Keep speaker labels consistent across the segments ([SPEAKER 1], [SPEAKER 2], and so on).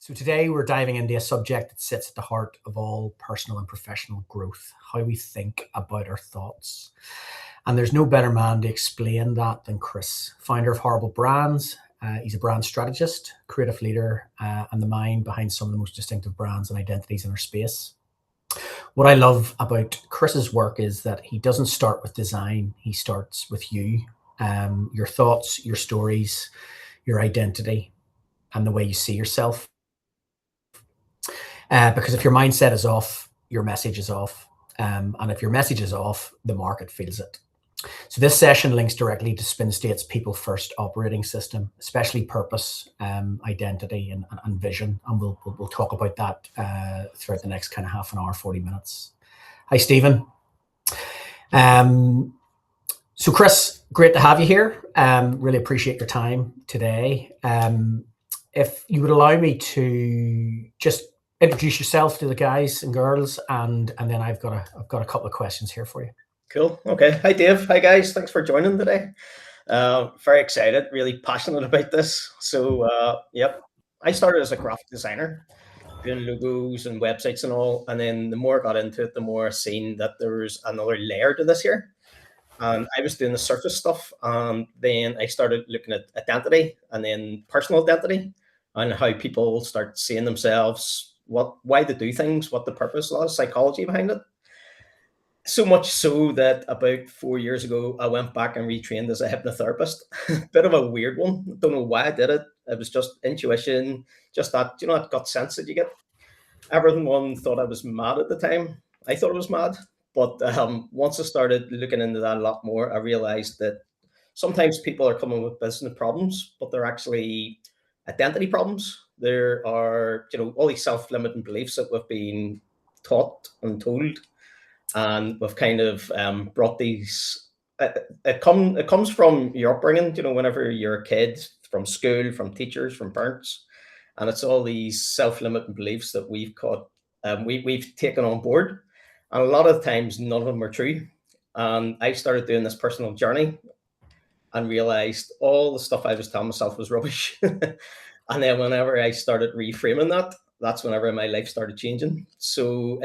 [SPEAKER 1] So today we're diving into a subject that sits at the heart of all personal and professional growth, how we think about our thoughts. And there's no better man to explain that than Chris, founder of Horrible Brands. He's a brand strategist, creative leader, and the mind behind some of the most distinctive brands and identities in our space. What I love about Chris's work is that he doesn't start with design, he starts with you, your thoughts, your stories, your identity, and the way you see yourself. Because if your mindset is off, your message is off. And if your message is off, the market feels it. So this session links directly to Spin State's people first operating system, especially purpose, identity, and vision. And we'll talk about that throughout the next kind of half an hour, 40 minutes. Hi, Stephen. So Chris, great to have you here. Really appreciate your time today. If you would allow me to just introduce yourself to the guys and girls, and then I've got a couple of questions here for you.
[SPEAKER 2] Cool. Okay. Hi, Dave. Hi, guys. Thanks for joining today. Very excited, really passionate about this. So, yep, I started as a graphic designer, doing logos and websites and all. And then the more I got into it, the more I seen that there was another layer to this here. And I was doing the surface stuff. And then I started looking at identity and then personal identity and how people start seeing themselves, why they do things, what the purpose, a lot of psychology behind it. So much so that about 4 years ago, I went back and retrained as a hypnotherapist. Bit of a weird one. Don't know why I did it. It was just intuition, just that, that gut sense that you get. Everyone thought I was mad at the time. I thought I was mad. But once I started looking into that a lot more, I realized that sometimes people are coming with business problems, but they're actually identity problems. There are, all these self-limiting beliefs that we've been taught and told. And we've kind of brought these. It comes from your upbringing. Whenever you're a kid, from school, from teachers, from parents, and it's all these self-limiting beliefs that we've we've taken on board, and a lot of times none of them are true. And I started doing this personal journey, and realized all the stuff I was telling myself was rubbish. And then whenever I started reframing that, that's whenever my life started changing. So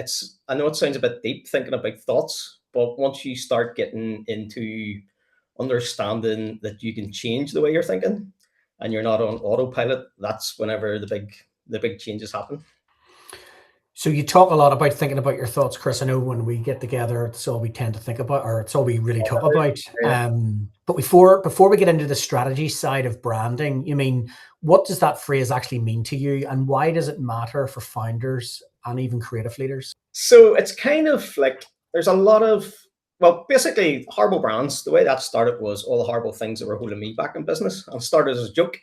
[SPEAKER 2] I know it sounds a bit deep thinking about thoughts, but once you start getting into understanding that you can change the way you're thinking and you're not on autopilot, that's whenever the big changes happen.
[SPEAKER 1] So you talk a lot about thinking about your thoughts, Chris. I know when we get together, it's all we tend to think about, or it's all we really talk about.
[SPEAKER 2] Yeah.
[SPEAKER 1] But before we get into the strategy side of branding, what does that phrase actually mean to you, and why does it matter for founders and even creative leaders?
[SPEAKER 2] So it's kind of like there's a lot of, well, basically Horrible Brands, the way that started was all the horrible things that were holding me back in business. I started as a joke.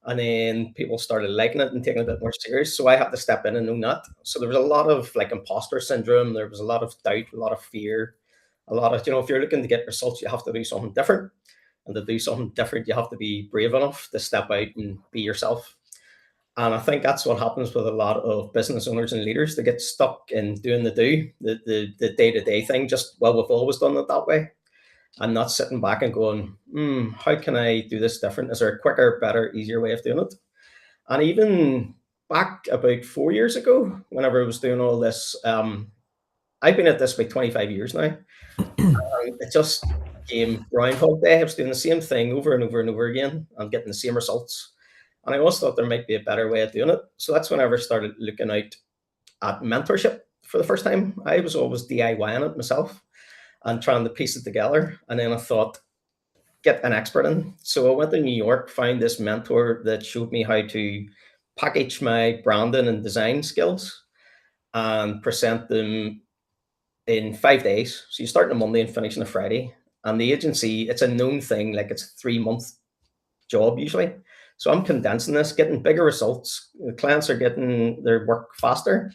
[SPEAKER 2] And then people started liking it and taking it a bit more serious. So I had to step in and own that. So there was a lot of like imposter syndrome. There was a lot of doubt, a lot of fear, a lot of, if you're looking to get results, you have to do something different. And to do something different, you have to be brave enough to step out and be yourself. And I think that's what happens with a lot of business owners and leaders. They get stuck in doing the day-to-day thing, just, well, we've always done it that way. And not sitting back and going, how can I do this different? Is there a quicker, better, easier way of doing it? And even back about 4 years ago, whenever I was doing all this, I've been at this for 25 years now. It just became Groundhog Day. I was doing the same thing over and over and over again and getting the same results. And I always thought there might be a better way of doing it. So that's whenever I started looking out at mentorship for the first time. I was always DIYing it myself and trying to piece it together. And then I thought, get an expert in. So I went to New York, found this mentor that showed me how to package my branding and design skills and present them in 5 days. So you start on a Monday and finish on a Friday. And the agency, it's a known thing, like it's a 3-month job usually. So I'm condensing this, getting bigger results. The clients are getting their work faster,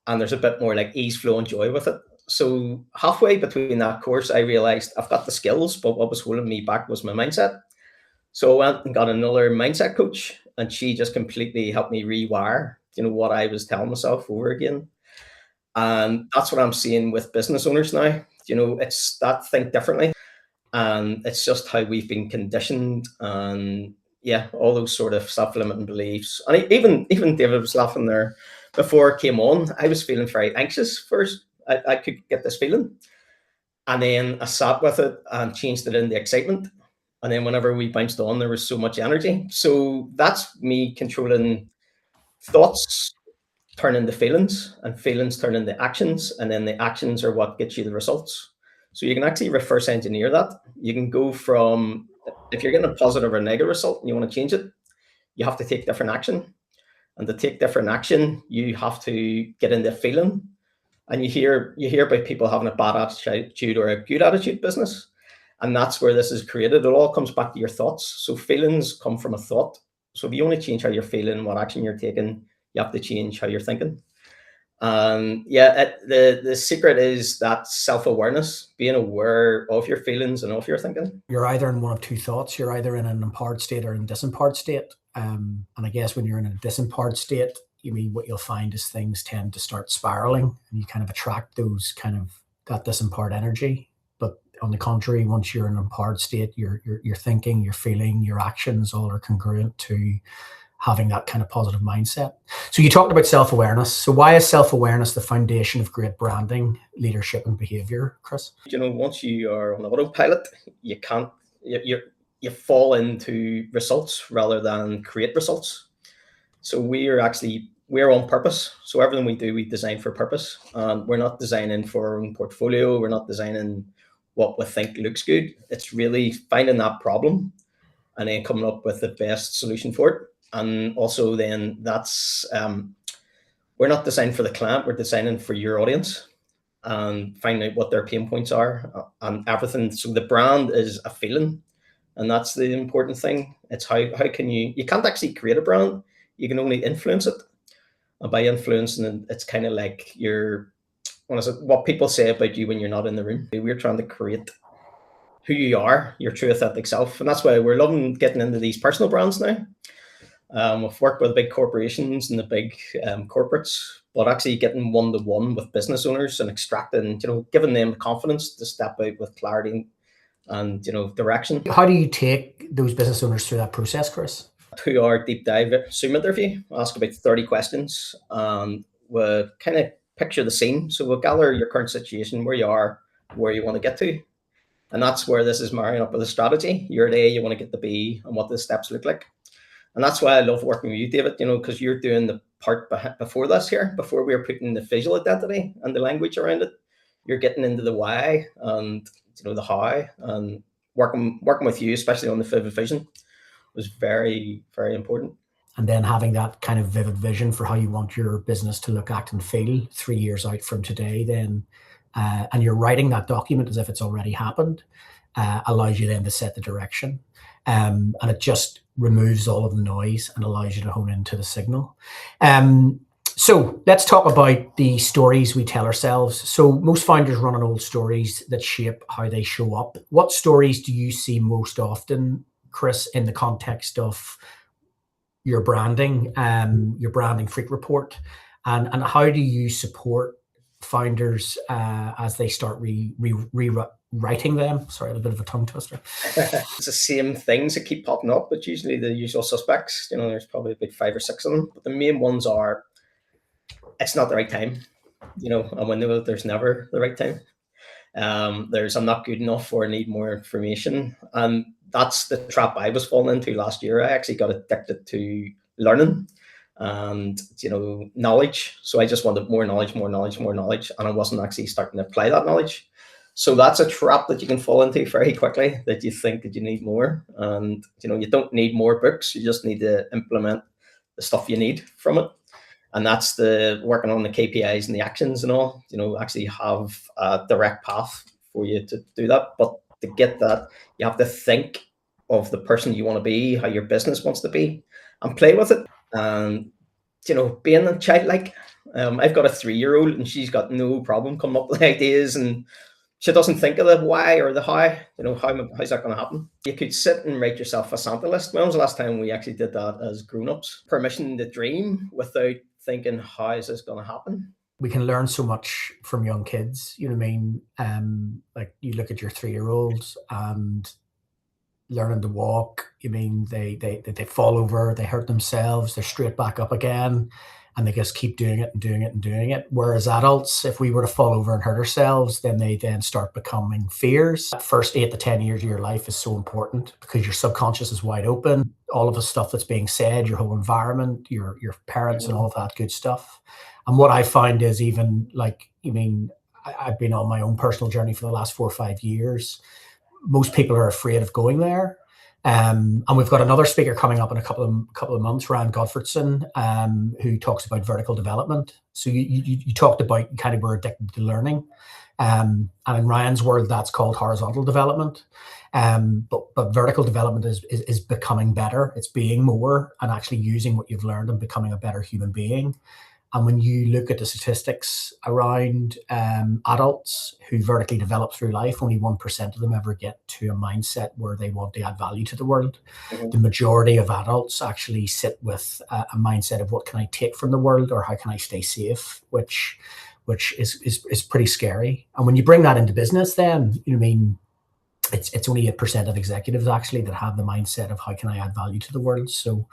[SPEAKER 2] and there's a bit more like ease, flow, and joy with it. So halfway between that course, I realized I've got the skills, but what was holding me back was my mindset. So I went and got another mindset coach, and she just completely helped me rewire, what I was telling myself over again. And that's what I'm seeing with business owners now. It's that think differently. And it's just how we've been conditioned. And yeah, all those sort of self-limiting beliefs. And even David was laughing there before it came on. I was feeling very anxious first. I could get this feeling. And then I sat with it and changed it into excitement. And then whenever we bounced on, there was so much energy. So that's me controlling thoughts turn into feelings, and feelings turn into actions, and then the actions are what gets you the results. So you can actually reverse engineer that. You can go from, if you're getting a positive or negative result and you want to change it, you have to take different action. And to take different action, you have to get into feeling. And you hear about people having a bad attitude or a good attitude business. And that's where this is created. It all comes back to your thoughts. So feelings come from a thought. So if you only change how you're feeling, what action you're taking, you have to change how you're thinking. Yeah, the secret is that self-awareness, being aware of your feelings and of your thinking.
[SPEAKER 1] You're either in one of two thoughts. You're either in an empowered state or in a disempowered state. And I guess when you're in a disempowered state, you mean what you'll find is things tend to start spiraling, and you kind of attract those kind of that disempowered energy. But on the contrary, once you're in an empowered state, your thinking, your feeling, your actions all are congruent to having that kind of positive mindset. So you talked about self-awareness. So why is self-awareness the foundation of great branding, leadership, and behavior, Chris?
[SPEAKER 2] Once you are on autopilot, you can't, you fall into results rather than create results. So we're on purpose. So everything we do, we design for purpose. We're not designing for our own portfolio. We're not designing what we think looks good. It's really finding that problem and then coming up with the best solution for it. And also then that's, we're not designing for the client, we're designing for your audience and finding out what their pain points are and everything. So the brand is a feeling, and that's the important thing. It's how can you can't actually create a brand, you can only influence it. And by influencing it, it's kind of like what people say about you when you're not in the room. We're trying to create who you are, your true authentic self. And that's why we're loving getting into these personal brands now. We've worked with big corporations and the big corporates, but actually getting one-to-one with business owners and extracting, giving them the confidence to step out with clarity and, direction.
[SPEAKER 1] How do you take those business owners through that process, Chris?
[SPEAKER 2] 2-hour deep dive Zoom interview. We'll ask about 30 questions and we'll kind of picture the scene. So we'll gather your current situation, where you are, where you want to get to. And that's where this is marrying up with a strategy. You're at A, you want to get to B, and what the steps look like. And that's why I love working with you, David, because you're doing the part before this here, before we were putting the visual identity and the language around it. You're getting into the why and the how, and working with you, especially on the vivid vision, was very, very important.
[SPEAKER 1] And then having that kind of vivid vision for how you want your business to look, act, and feel 3 years out from today, then, and you're writing that document as if it's already happened, allows you then to set the direction. And it just removes all of the noise and allows you to hone into the signal. So let's talk about the stories we tell ourselves. So most founders run on old stories that shape how they show up. What stories do you see most often, Chris, in the context of your branding freak report, and how do you support founders as they start rewriting them? Sorry, a bit of a tongue twister.
[SPEAKER 2] It's the same things that keep popping up, but usually the usual suspects. There's probably about 5 or 6 of them, but the main ones are, it's not the right time. And when there's never the right time. There's, I'm not good enough, or I need more information. And that's the trap I was falling into last year. I actually got addicted to learning and knowledge. So I just wanted more knowledge, and I wasn't actually starting to apply that knowledge. So that's a trap that you can fall into very quickly, that you think that you need more. And you don't need more books, you just need to implement the stuff you need from it. And that's the working on the KPIs and the actions and all, actually have a direct path for you to do that. But to get that, you have to think of the person you want to be, how your business wants to be, and play with it. And, being a childlike, I've got a 3-year-old and she's got no problem coming up with ideas, and she doesn't think of the why or the how. How's that going to happen? You could sit and write yourself a Santa list. When was the last time we actually did that as grown-ups? Permission to dream without thinking, how is this going to happen?
[SPEAKER 1] We can learn so much from young kids. You know what I mean? Like you look at your 3-year-olds and learning to walk, You mean they fall over, they hurt themselves, they're straight back up again, and they just keep doing it and doing it and doing it. Whereas adults, if we were to fall over and hurt ourselves, then they then start becoming fears. That first 8 to 10 years of your life is so important because your subconscious is wide open. All of the stuff that's being said, your whole environment, your parents, and all of that good stuff. And what I find is even like, I've been on my own personal journey for the last 4 or 5 years. Most people are afraid of going there. And we've got another speaker coming up in a couple of months, Ryan Godfredson, who talks about vertical development. So you talked about kind of we're addicted to learning. And in Ryan's world, that's called horizontal development. But vertical development is becoming better. It's being more and actually using what you've learned and becoming a better human being. And when you look at the statistics around adults who vertically develop through life, only 1% of them ever get to a mindset where they want to add value to the world.
[SPEAKER 2] Mhm.
[SPEAKER 1] The majority of adults actually sit with a mindset of what can I take from the world or how can I stay safe, which is pretty scary. And when you bring that into business, then it's only 8% of executives actually that have the mindset of how can I add value to the world. So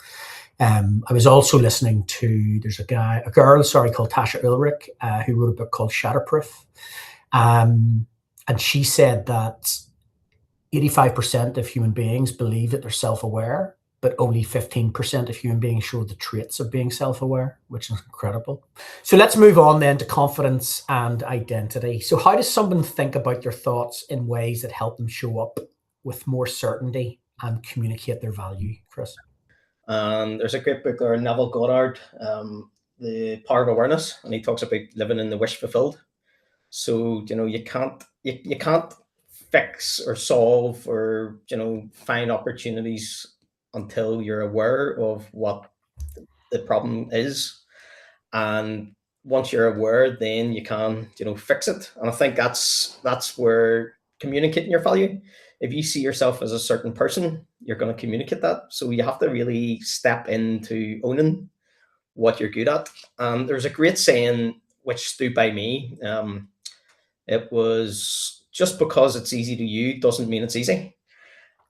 [SPEAKER 1] I was also listening to, there's a girl called Tasha Ulrich, who wrote a book called Shatterproof. And she said that 85% of human beings believe that they're self-aware, but only 15% of human beings show the traits of being self-aware, which is incredible. So let's move on then to confidence and identity. So how does someone think about their thoughts in ways that help them show up with more certainty and communicate their value, Chris?
[SPEAKER 2] And there's a great book there, Neville Goddard, The Power of Awareness, and he talks about living in the wish fulfilled. So you can't fix or solve or find opportunities until you're aware of what the problem is, and once you're aware, then you can fix it. And I think that's where communicating your value. If you see yourself as a certain person, you're going to communicate that. So you have to really step into owning what you're good at. And there's a great saying which stood by me. It was, just because it's easy to you doesn't mean it's easy.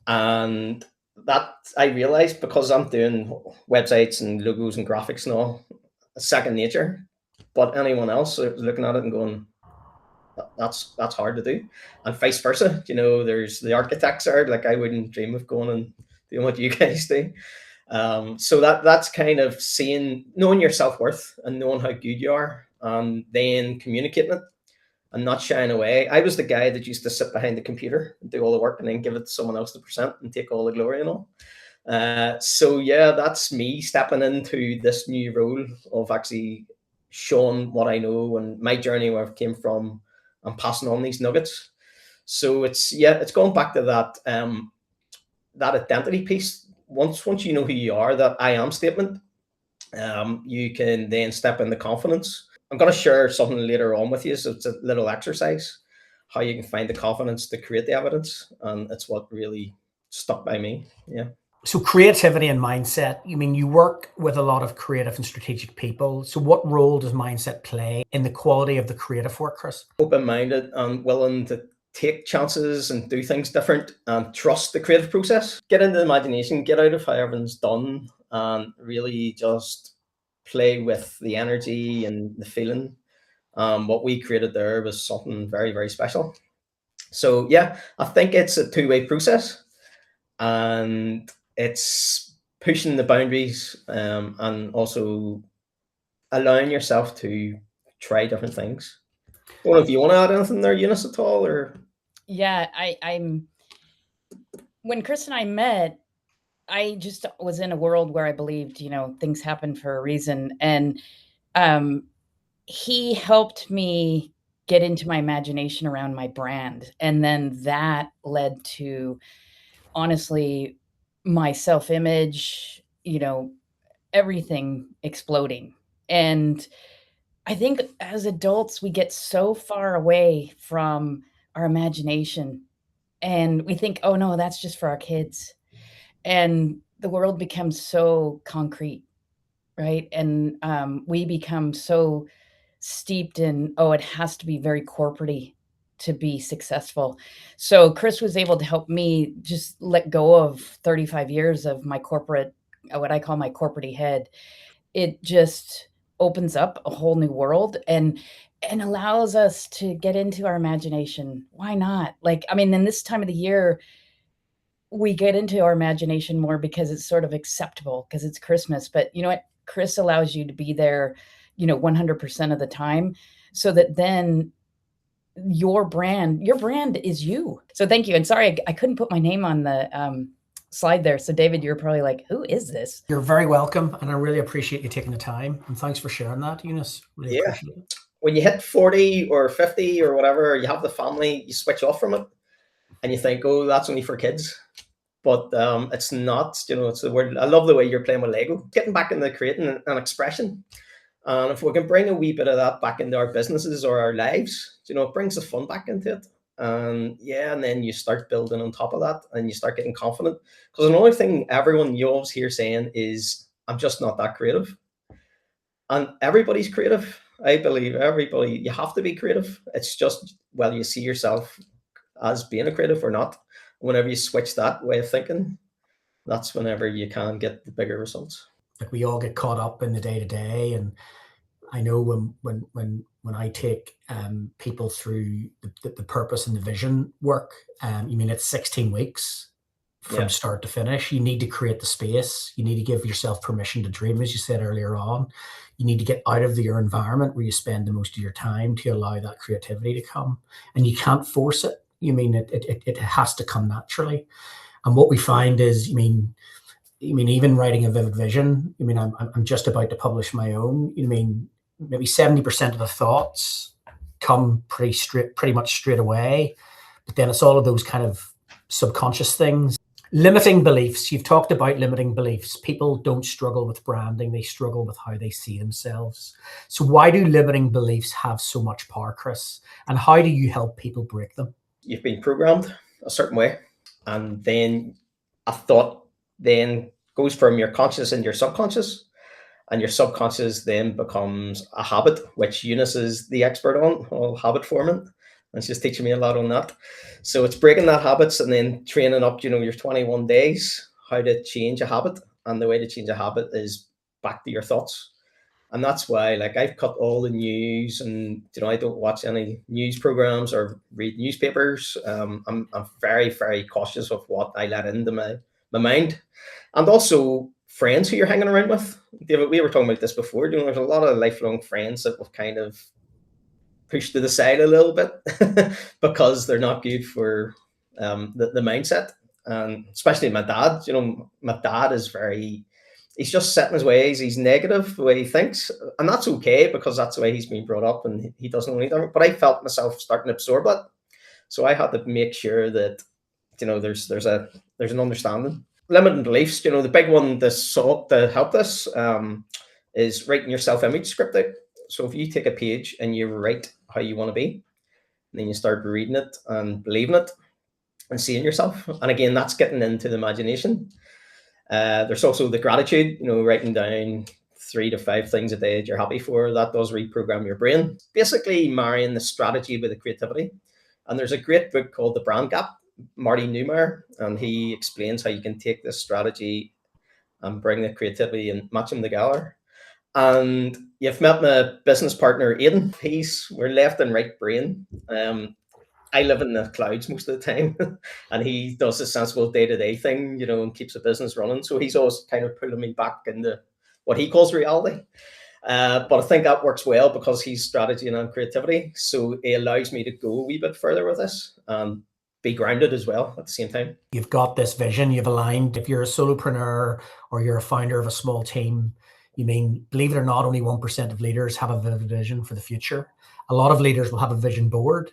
[SPEAKER 2] And that I realized, because I'm doing websites and logos and graphics and all, it's second nature. But anyone else was looking at it and going, that's hard to do, and vice versa. There's the architects are like, I wouldn't dream of going and doing what you guys do. So that's kind of knowing your self-worth and knowing how good you are, and then communicating it and not shying away. I was the guy that used to sit behind the computer and do all the work and then give it to someone else to present and take all the glory and all. So yeah, that's me stepping into this new role of actually showing what I know and my journey, where I've came from, and passing on these nuggets. So it's going back to that identity piece. Once you know who you are, that I am statement, you can then step into confidence. I'm going to share something later on with you. So it's a little exercise, how you can find the confidence to create the evidence. And it's what really stuck by me. Yeah.
[SPEAKER 1] So creativity and mindset, you work with a lot of creative and strategic people. So what role does mindset play in the quality of the creative work, Chris?
[SPEAKER 2] Open-minded and willing to take chances and do things different and trust the creative process. Get into the imagination, get out of how everything's done, and really just play with the energy and the feeling. What we created there was something very, very special. So yeah, I think it's a two-way process, and it's pushing the boundaries, and also allowing yourself to try different things. I don't know if you want to add anything there, Eunice, at all, or
[SPEAKER 3] Yeah, I'm when Chris and I met, I just was in a world where I believed, things happen for a reason. And he helped me get into my imagination around my brand. And then that led to, honestly, my self-image, everything exploding. And I think as adults, we get so far away from our imagination, and we think, oh no, that's just for our kids. And the world becomes so concrete, right? And we become so steeped in, oh, it has to be very corporate to be successful. So Chris was able to help me just let go of 35 years of my corporate, what I call my corporate head. It just opens up a whole new world and allows us to get into our imagination. Why not? Like, I mean, in this time of the year, we get into our imagination more because it's sort of acceptable because it's Christmas. But you know what? Chris allows you to be there, 100% of the time, so that then your brand is you. So thank you. And sorry, I couldn't put my name on the slide there. So David, you're probably like, who is this?
[SPEAKER 1] You're very welcome. And I really appreciate you taking the time. And thanks for sharing that, Eunice. Really appreciate it.
[SPEAKER 2] When you hit 40 or 50 or whatever, you have the family, you switch off from it and you think, oh, that's only for kids. But it's not, it's the word. I love the way you're playing with Lego, getting back into creating an expression. And if we can bring a wee bit of that back into our businesses or our lives, it brings the fun back into it. And then you start building on top of that and you start getting confident. Because another thing everyone you always hear saying is, I'm just not that creative. And everybody's creative. I believe everybody, you have to be creative. It's just whether you see yourself as being a creative or not. Whenever you switch that way of thinking, that's whenever you can get the bigger results.
[SPEAKER 1] Like we all get caught up in the day to day, and I know when I take people through the purpose and the vision work, you mean it's 16 weeks from start to finish. You need to create the space. You need to give yourself permission to dream, as you said earlier on. You need to get out of your environment where you spend the most of your time to allow that creativity to come, and you can't force it. You mean it has to come naturally. And what we find is, even writing a vivid vision, I'm just about to publish my own. Maybe 70% of the thoughts come pretty much straight away, but then it's all of those kind of subconscious things. Limiting beliefs. You've talked about limiting beliefs. People don't struggle with branding. They struggle with how they see themselves. So why do limiting beliefs have so much power, Chris? And how do you help people break them?
[SPEAKER 2] You've been programmed a certain way, and then a thought then goes from your conscious into your subconscious, and your subconscious then becomes a habit, which Eunice is the expert on, all habit forming, and she's teaching me a lot on that. So it's breaking that habits and then training up, your 21 days, how to change a habit. And the way to change a habit is back to your thoughts. And that's why, I've cut all the news, and I don't watch any news programs or read newspapers. I'm very, very cautious of what I let into my mind, and also friends who you're hanging around with. David, we were talking about this before. There's a lot of lifelong friends that we've kind of pushed to the side a little bit because they're not good for the mindset, and especially my dad. My dad is he's just set in his ways. He's negative the way he thinks. And that's okay because that's the way he's been brought up and he doesn't know any different. But I felt myself starting to absorb it. So I had to make sure that, there's an understanding. Limiting beliefs, the big one to help this is writing your self-image script out. So if you take a page and you write how you want to be, and then you start reading it and believing it and seeing yourself. And again, that's getting into the imagination. There's also the gratitude, writing down 3 to 5 things a day that you're happy for. That does reprogram your brain. Basically marrying the strategy with the creativity. And there's a great book called The Brand Gap, Marty Neumeyer, and he explains how you can take this strategy and bring the creativity and match them together. And you've met my business partner, Aidan. We're left and right brain. I live in the clouds most of the time, and he does the sensible day-to-day thing, and keeps the business running. So he's always kind of pulling me back into what he calls reality. But I think that works well because he's strategy and I'm creativity. So it allows me to go a wee bit further with this and be grounded as well at the same time.
[SPEAKER 1] You've got this vision, you've aligned. If you're a solopreneur or you're a founder of a small team, believe it or not, only 1% of leaders have a vivid vision for the future. A lot of leaders will have a vision board.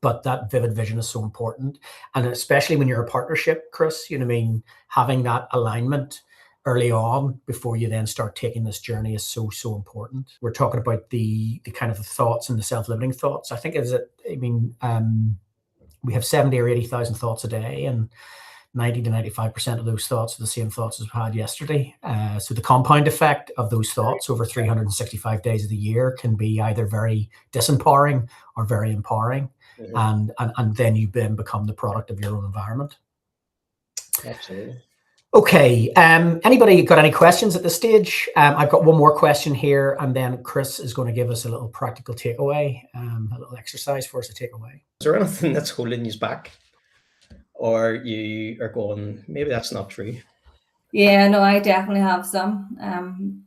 [SPEAKER 1] But that vivid vision is so important. And especially when you're a partnership, Chris, having that alignment early on before you then start taking this journey is so, so important. We're talking about the kind of the thoughts and the self-limiting thoughts. I think we have 70 or 80,000 thoughts a day. And 90 to 95% of those thoughts are the same thoughts as we had yesterday. So the compound effect of those thoughts over 365 days of the year can be either very disempowering or very empowering. And then you then become the product of your own environment.
[SPEAKER 2] Absolutely.
[SPEAKER 1] Okay. Anybody got any questions at this stage? I've got one more question here, and then Chris is going to give us a little practical takeaway, a little exercise for us to take away.
[SPEAKER 2] Is there anything that's holding you back, or you are going, maybe that's not true?
[SPEAKER 4] Yeah, no, I definitely have some.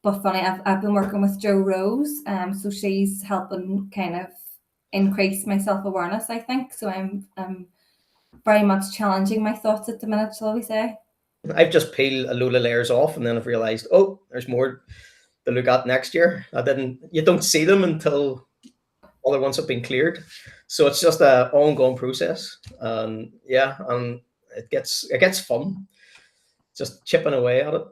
[SPEAKER 4] But funny, I've been working with Jo Rose, so she's helping kind of increase my self-awareness, I think. So I'm very much challenging my thoughts at the minute, shall we say.
[SPEAKER 2] I've just peeled a load of layers off, and then I've realized, oh, there's more to look at next year. You don't see them until other ones have been cleared. So it's just an ongoing process. And it gets fun, just chipping away at it.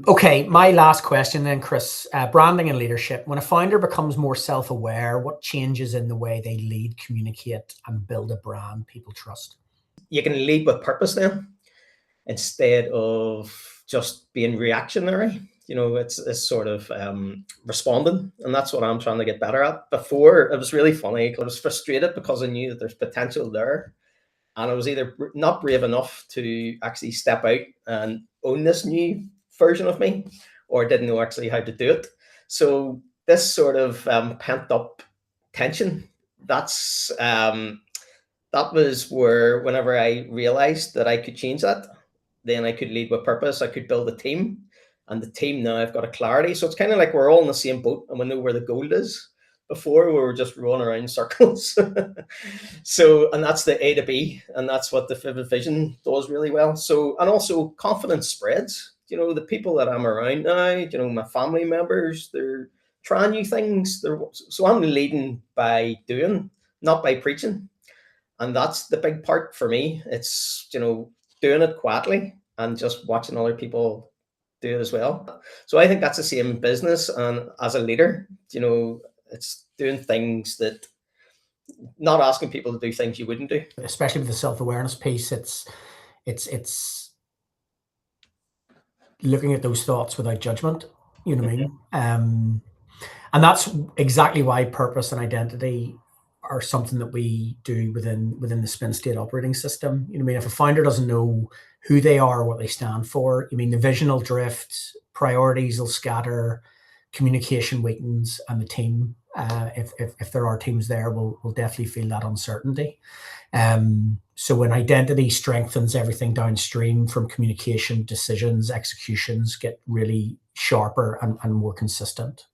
[SPEAKER 1] Okay, my last question then, Chris. Branding and leadership. When a founder becomes more self-aware, what changes in the way they lead, communicate, and build a brand people trust?
[SPEAKER 2] You can lead with purpose then, instead of just being reactionary. It's sort of responding, and that's what I'm trying to get better at. Before, it was really funny. I was frustrated because I knew that there's potential there, and I was either not brave enough to actually step out and own this new version of me, or didn't know actually how to do it. So this sort of pent up tension, that was where, whenever I realized that I could change that, then I could lead with purpose. I could build a team, and the team now I've got a clarity. So it's kind of like we're all in the same boat, and we know where the goal is. Before, we were just running around in circles. So, and that's the A to B, and that's what the Vivid Vision does really well. So, and also confidence spreads. The people that I'm around now, my family members, they're trying new things. So I'm leading by doing, not by preaching. And that's the big part for me. It's, doing it quietly and just watching other people do it as well. So I think that's the same in business, and as a leader, it's doing things that, not asking people to do things you wouldn't do.
[SPEAKER 1] Especially with the self-awareness piece, it's looking at those thoughts without judgment. You know what I mean? And that's exactly why purpose and identity are something that we do within the Spin State operating system. You know what I mean? If a founder doesn't know who they are, what they stand for, the vision will drift, priorities will scatter, communication weakens, and the team, if there are teams there, will definitely feel that uncertainty. So when identity strengthens, everything downstream from communication, decisions, executions get really sharper and more consistent.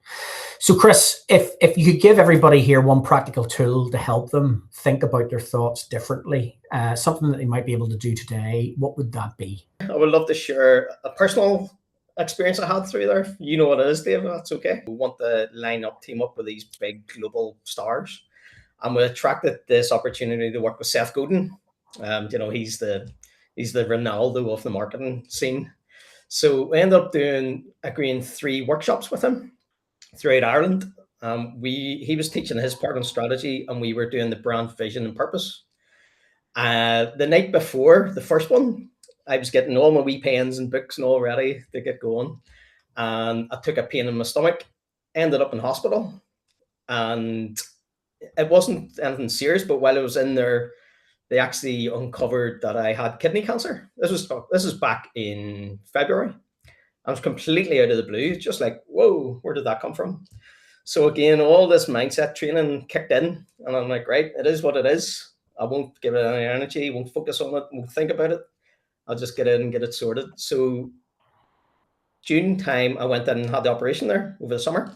[SPEAKER 1] So Chris, if you could give everybody here one practical tool to help them think about their thoughts differently, something that they might be able to do today, what would that be?
[SPEAKER 2] I would love to share a personal experience I had through there. You know what it is, Dave, that's okay. We want to team up with these big global stars. And we attracted this opportunity to work with Seth Godin. He's the Ronaldo of the marketing scene. So we ended up agreeing 3 workshops with him throughout Ireland. He was teaching his part on strategy, and we were doing the brand vision and purpose. The night before the first one, I was getting all my wee pens and books and all ready to get going. And I took a pain in my stomach, ended up in hospital. And it wasn't anything serious, but while I was in there, they actually uncovered that I had kidney cancer. This was back in February. I was completely out of the blue, just like, whoa, where did that come from? So again, all this mindset training kicked in, and I'm like, right, it is what it is. I won't give it any energy, won't focus on it, won't think about it. I'll just get in and get it sorted. So June time, I went in and had the operation there over the summer,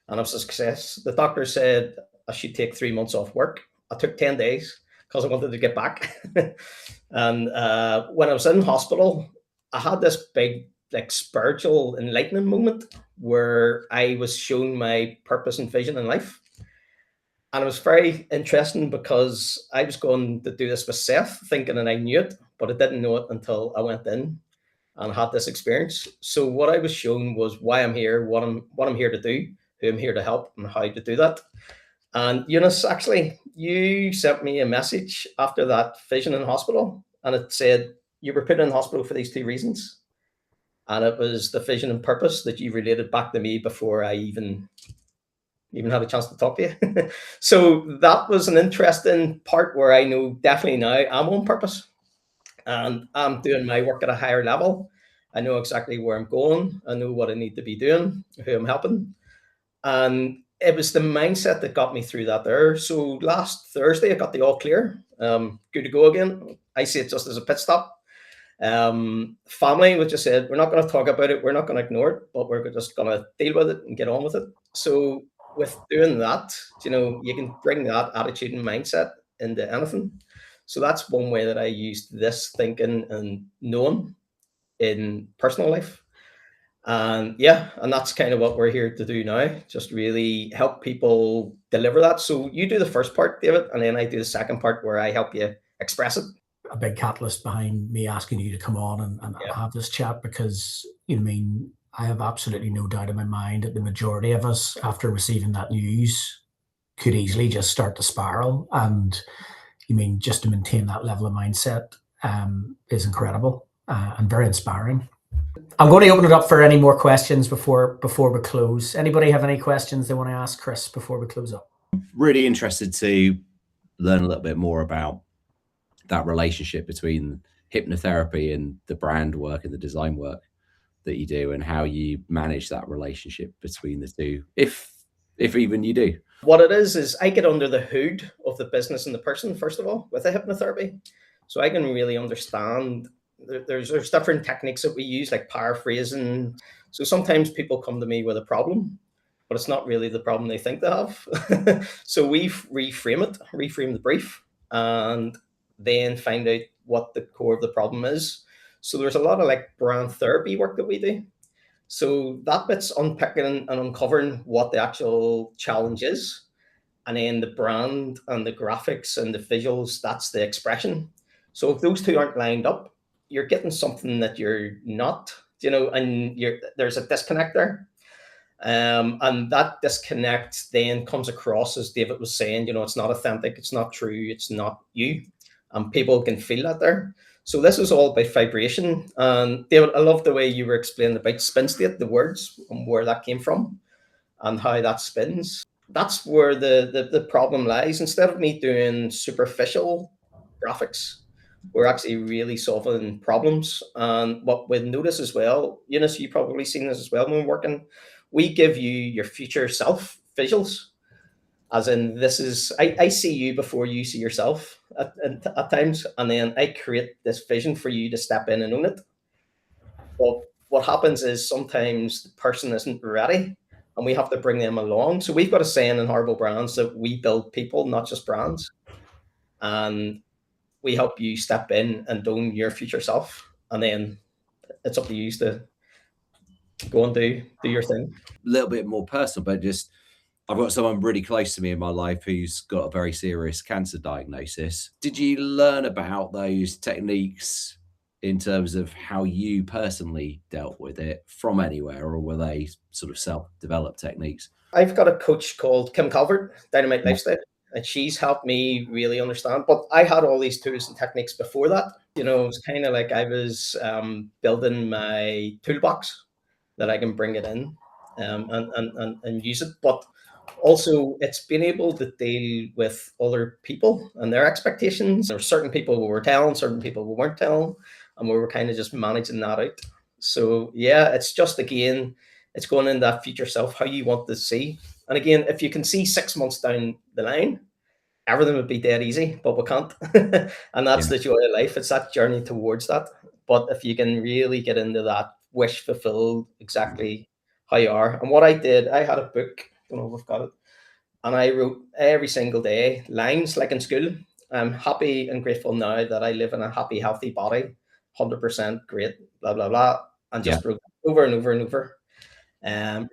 [SPEAKER 2] and it was a success. The doctor said I should take 3 months off work. I took 10 days because I wanted to get back. And when I was in hospital, I had this big spiritual enlightening moment where I was shown my purpose and vision in life. And it was very interesting because I was going to do this with Seth, thinking that I knew it, but I didn't know it until I went in and had this experience. So what I was shown was why I'm here, what I'm here to do, who I'm here to help, and how to do that. And Eunice, actually, you sent me a message after that vision in hospital, and it said, you were put in hospital for these two reasons. And it was the vision and purpose that you related back to me before I even had a chance to talk to you. So that was an interesting part where I know definitely now I'm on purpose and I'm doing my work at a higher level. I know exactly where I'm going. I know what I need to be doing, who I'm helping. And it was the mindset that got me through that there. So last Thursday, I got the all clear. Good to go again. I see it just as a pit stop. Family, which I said, we're not going to talk about it. We're not going to ignore it, but we're just going to deal with it and get on with it. So with doing that, you can bring that attitude and mindset into anything. So that's one way that I used this thinking and knowing in personal life. And that's kind of what we're here to do now, just really help people deliver that. So you do the first part, David, and then I do the second part where I help you express it.
[SPEAKER 1] A big catalyst behind me asking you to come on and have this chat, because I have absolutely no doubt in my mind that the majority of us, after receiving that news, could easily just start to spiral. And just to maintain that level of mindset is incredible and very inspiring. I'm going to open it up for any more questions before we close. Anybody have any questions they want to ask Chris before we close up?
[SPEAKER 5] Really interested to learn a little bit more about that relationship between hypnotherapy and the brand work and the design work that you do, and how you manage that relationship between the two, if even you do.
[SPEAKER 2] What it is I get under the hood of the business and the person, first of all, with the hypnotherapy. So I can really understand there's different techniques that we use, like paraphrasing. So sometimes people come to me with a problem, but it's not really the problem they think they have. So we reframe the brief, and then find out what the core of the problem is. So there's a lot of like brand therapy work that we do. So that bit's unpicking and uncovering what the actual challenge is. And then the brand and the graphics and the visuals, that's the expression. So if those two aren't lined up, you're getting something that you're not, and there's a disconnect there. And that disconnect then comes across, as David was saying, it's not authentic, it's not true, it's not you. And people can feel that there. So this is all about vibration. And David, I love the way you were explaining about spin state, the words, and where that came from and how that spins. That's where the problem lies. Instead of me doing superficial graphics, we're actually really solving problems. And what we notice as well, Eunice, you've probably seen this as well when we're working, we give you your future self visuals. As in, this is, I see you before you see yourself at times, and then I create this vision for you to step in and own it. But what happens is sometimes the person isn't ready, and we have to bring them along. So we've got a saying in Horrible Brands that we build people, not just brands. And we help you step in and own your future self. And then it's up to you to go and do your thing.
[SPEAKER 5] A little bit more personal, but just, I've got someone really close to me in my life who's got a very serious cancer diagnosis. Did you learn about those techniques in terms of how you personally dealt with it from anywhere, or were they sort of self-developed techniques?
[SPEAKER 2] I've got a coach called Kim Calvert, Dynamite Lifestyle, and she's helped me really understand. But I had all these tools and techniques before that. It was kind of like I was building my toolbox that I can bring it in and use it. But also, it's being able to deal with other people and their expectations. There were certain people we were telling, certain people we weren't telling, and we were kind of just managing that out. So it's just, again, it's going in that future self, how you want to see. And again, if you can see 6 months down the line, everything would be dead easy, but we can't. And that's the joy of life. It's that journey towards that. But if you can really get into that wish fulfilled exactly how you are. And what I did, I had a book, I don't know if we've got it, and I wrote every single day lines like in school. I'm happy and grateful now that I live in a happy, healthy body, 100% great, blah, blah, blah. And just wrote over and over and over.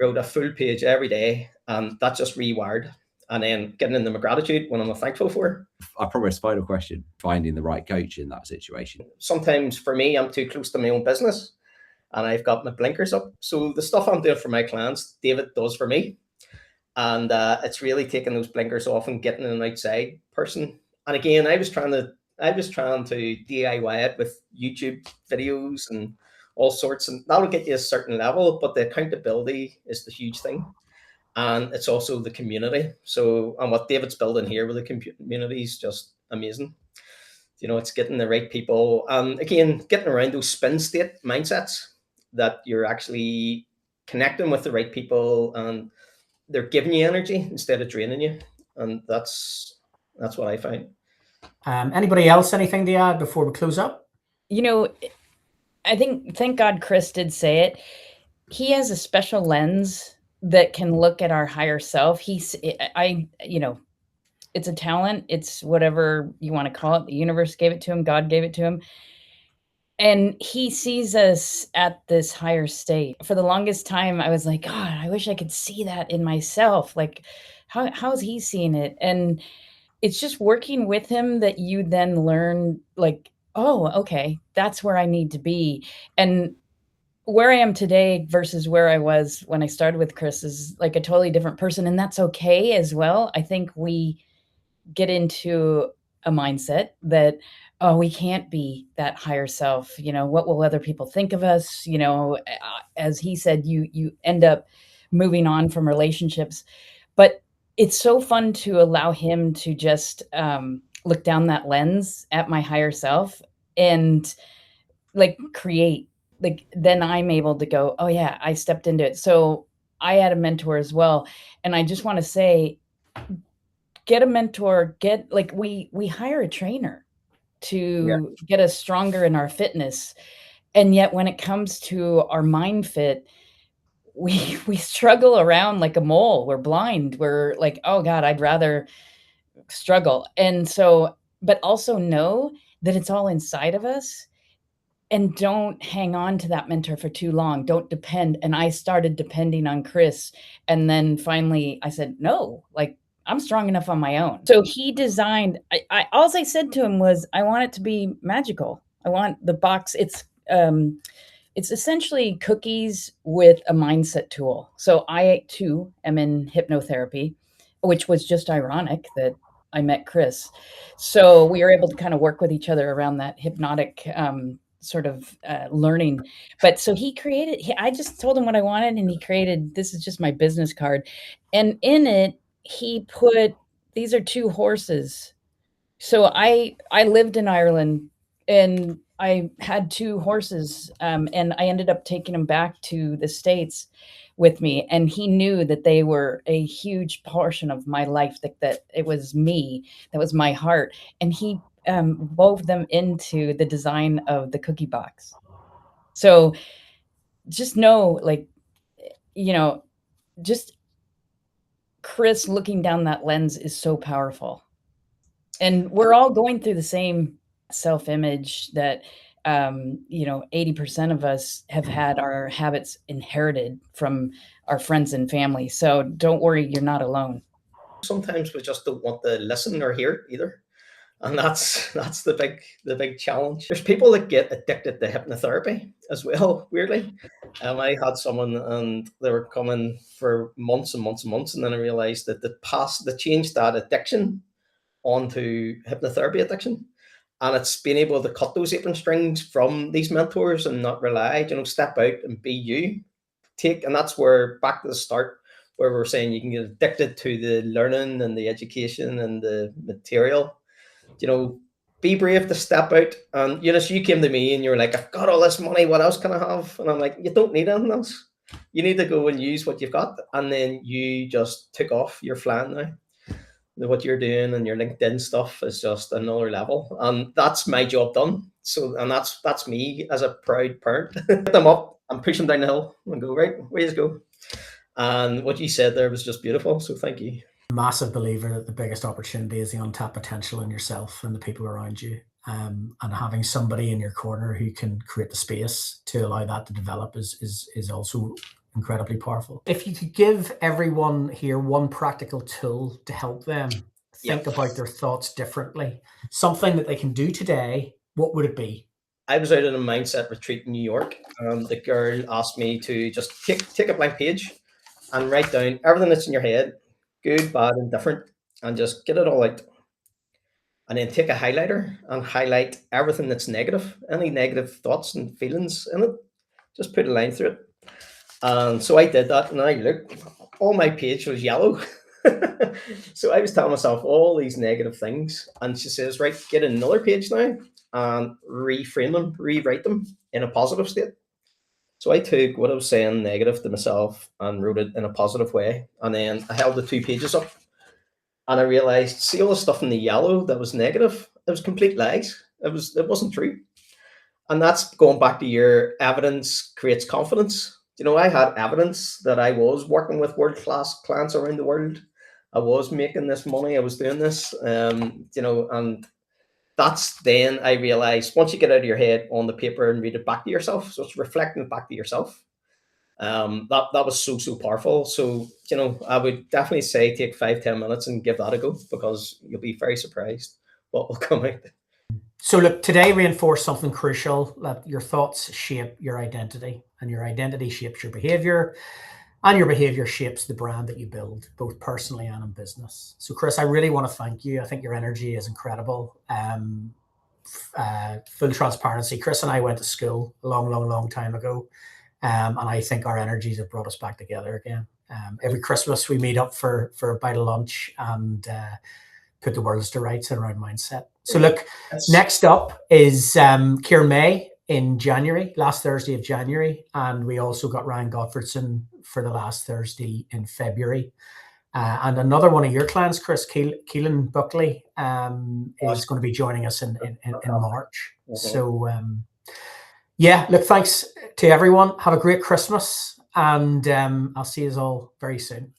[SPEAKER 2] Wrote a full page every day, and that just rewired. And then getting into my gratitude, what I'm thankful for.
[SPEAKER 5] I promise, final question, finding the right coach in that situation.
[SPEAKER 2] Sometimes for me, I'm too close to my own business and I've got my blinkers up. So the stuff I'm doing for my clients, David does for me. And it's really taking those blinkers off and getting an outside person. And again, I was trying to I was trying to DIY it with YouTube videos and all sorts, and that'll get you a certain level, but the accountability is the huge thing. And it's also the community. So, and what David's building here with the community is just amazing. It's getting the right people, and again, getting around those spin state mindsets, that you're actually connecting with the right people and they're giving you energy instead of draining you. And that's what I find.
[SPEAKER 1] Anybody else, anything to add before we close up?
[SPEAKER 3] I think, thank God Chris did say it. He has a special lens that can look at our higher self. It's a talent. It's whatever you want to call it. The universe gave it to him. God gave it to him. And he sees us at this higher state. For the longest time, I was like, God, I wish I could see that in myself. Like, how is he seeing it? And it's just working with him that you then learn, like, oh, okay, that's where I need to be. And where I am today versus where I was when I started with Chris is like a totally different person. And that's okay as well. I think we get into a mindset that, oh, we can't be that higher self. What will other people think of us? As he said, you end up moving on from relationships, but it's so fun to allow him to just look down that lens at my higher self and like create, like, then I'm able to go, oh yeah, I stepped into it. So I had a mentor as well. And I just want to say, get a mentor, we hire a trainer to get us stronger in our fitness. And yet when it comes to our mind fit, we struggle around like a mole. We're blind. We're like, oh God, I'd rather struggle. And so, but also know that it's all inside of us, and don't hang on to that mentor for too long. Don't depend. And I started depending on Chris. And then finally I said, no, like, I'm strong enough on my own. So he designed, all I said to him was, I want it to be magical. I want the box. It's essentially cookies with a mindset tool. So I too am in hypnotherapy, which was just ironic that I met Chris. So we were able to kind of work with each other around that hypnotic sort of learning. But so I just told him what I wanted, and he created, this is just my business card. And in it, he put, these are 2 horses. So I lived in Ireland, and I had 2 horses, and I ended up taking them back to the States with me. And he knew that they were a huge portion of my life, that it was me, that was my heart. And he wove them into the design of the cookie box. So just know, like, just Chris looking down that lens is so powerful. And we're all going through the same self-image that, 80% of us have had our habits inherited from our friends and family. So don't worry, you're not alone.
[SPEAKER 2] Sometimes we just don't want to listen or hear either. And that's the big challenge. There's people that get addicted to hypnotherapy as well, weirdly. I had someone, and they were coming for months and months and months, and then I realized that they changed that addiction onto hypnotherapy addiction. And it's being able to cut those apron strings from these mentors and not rely, step out and be you. And that's where, back to the start, where we're saying you can get addicted to the learning and the education and the material. Be brave to step out. And so you came to me and you were like, I've got all this money, what else can I have? And I'm like, you don't need anything else. You need to go and use what you've got. And then you just took off. You're flying now. What you're doing and your LinkedIn stuff is just another level. And that's my job done. So, and that's me as a proud parent. Get them up and push them down the hill and go, right, ways go. And what you said there was just beautiful. So thank you.
[SPEAKER 1] Massive believer that the biggest opportunity is the untapped potential in yourself and the people around you. And having somebody in your corner who can create the space to allow that to develop is also incredibly powerful. If you could give everyone here one practical tool to help them think about their thoughts differently, something that they can do today, what would it be?
[SPEAKER 2] I was out on a mindset retreat in New York, and the girl asked me to just take a blank page and write down everything that's in your head, good, bad, and different, and just get it all out. and then take a highlighter and highlight everything that's negative, any negative thoughts and feelings in it. Just put a line through it. And so I did that, and I looked, all my page was yellow. So I was telling myself all these negative things, and she says, right, get another page now and reframe them, rewrite them in a positive state. So I took what I was saying negative to myself and wrote it in a positive way. And then I held the 2 pages up, and I realized, see all the stuff in the yellow that was negative, it was complete lies. It wasn't true. And that's going back to your evidence creates confidence. You know, I had evidence that I was working with world-class clients around the world. I was making this money. I was doing this, you know, and that's then I realized once you get out of your head on the paper and read it back to yourself, so it's reflecting it back to yourself. That was so powerful. So, you know, I would definitely say take 5-10 minutes and give that a go, because you'll be very surprised what will come out.
[SPEAKER 1] So look, today reinforced something crucial, that your thoughts shape your identity, and your identity shapes your behavior, and your behavior shapes the brand that you build, both personally and in business. So Chris, I really want to thank you. I think your energy is incredible. Full transparency, Chris and I went to school a long time ago. And I think our energies have brought us back together again. Every Christmas we meet up for a bite of lunch and put the worlds to rights around mindset. So look, next up is Kieran May in January, last Thursday of January. And we also got Ryan Gottfredson for the last Thursday in February. And another one of your clients, Chris, Keelan Buckley, is going to be joining us in March. Mm-hmm. So yeah, look, thanks to everyone. Have a great Christmas, and I'll see you all very soon.